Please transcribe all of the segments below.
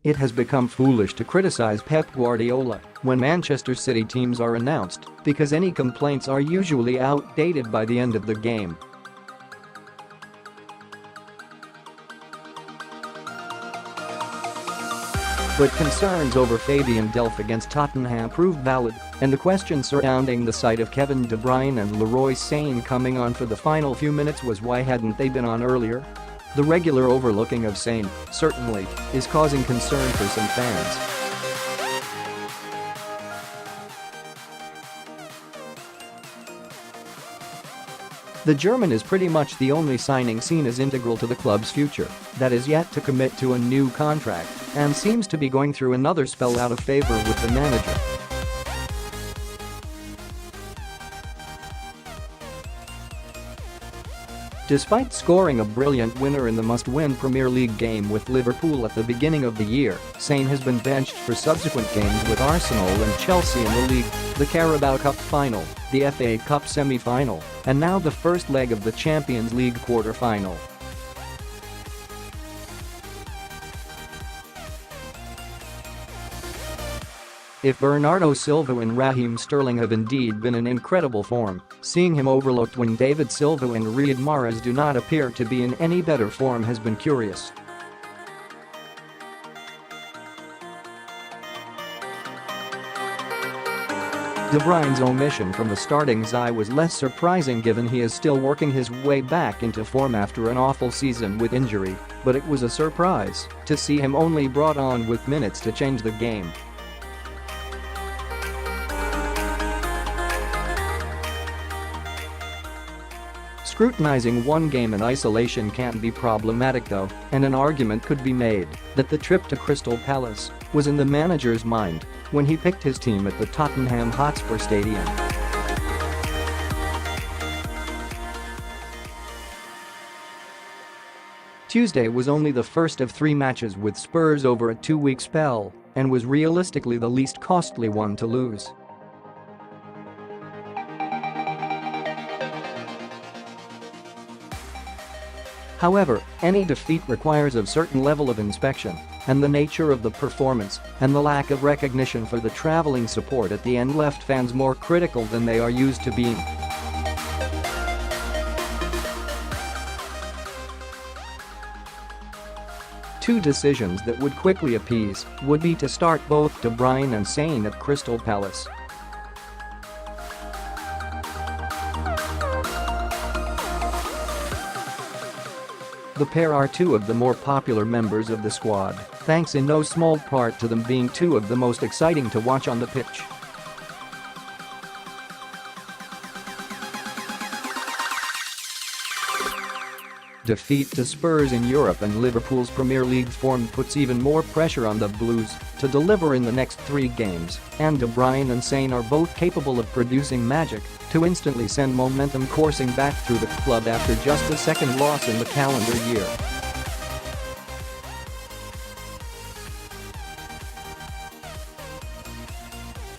It has become foolish to criticize Pep Guardiola when Manchester City teams are announced because any complaints are usually outdated by the end of the game. But concerns over Fabian Delph against Tottenham proved valid, and the question surrounding the sight of Kevin De Bruyne and Leroy Sane coming on for the final few minutes was why hadn't they been on earlier? The regular overlooking of Sane, certainly, is causing concern for some fans. The German is pretty much the only signing seen as integral to the club's future that is yet to commit to a new contract and seems to be going through another spell out of favour with the manager. Despite scoring a brilliant winner in the must-win Premier League game with Liverpool at the beginning of the year, Sane has been benched for subsequent games with Arsenal and Chelsea in the league, the Carabao Cup final, the FA Cup semi-final, and now the first leg of the Champions League quarter-final. If Bernardo, Silva and Raheem Sterling have indeed been in incredible form, seeing him overlooked when David Silva and Riyad Mahrez do not appear to be in any better form has been curious. De Bruyne's omission from the starting side was less surprising given he is still working his way back into form after an awful season with injury, but it was a surprise to see him only brought on with minutes to change the game. Scrutinizing one game in isolation can be problematic though, and an argument could be made that the trip to Crystal Palace was in the manager's mind when he picked his team at the Tottenham Hotspur Stadium. Tuesday was only the first of 3 matches with Spurs over a 2-week spell and was realistically the least costly one to lose. However, any defeat requires a certain level of inspection, and the nature of the performance and the lack of recognition for the travelling support at the end left fans more critical than they are used to being. Two decisions that would quickly appease would be to start both De Bruyne and Sane at Crystal Palace. The pair are 2 of the more popular members of the squad, thanks in no small part to them being 2 of the most exciting to watch on the pitch. Defeat to Spurs in Europe and Liverpool's Premier League form puts even more pressure on the Blues to deliver in the next 3 games, and De Bruyne and Sane are both capable of producing magic to instantly send momentum coursing back through the club after just the second loss in the calendar year.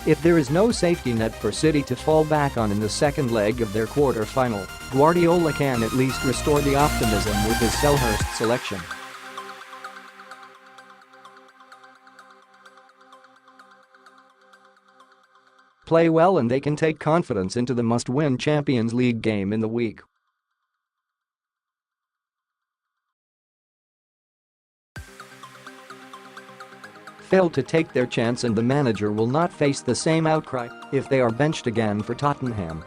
If there is no safety net for City to fall back on in the second leg of their quarter-final, Guardiola can at least restore the optimism with his Selhurst selection. Play well and they can take confidence into the must-win Champions League game in the week. Fail to take their chance and the manager will not face the same outcry if they are benched again for Tottenham.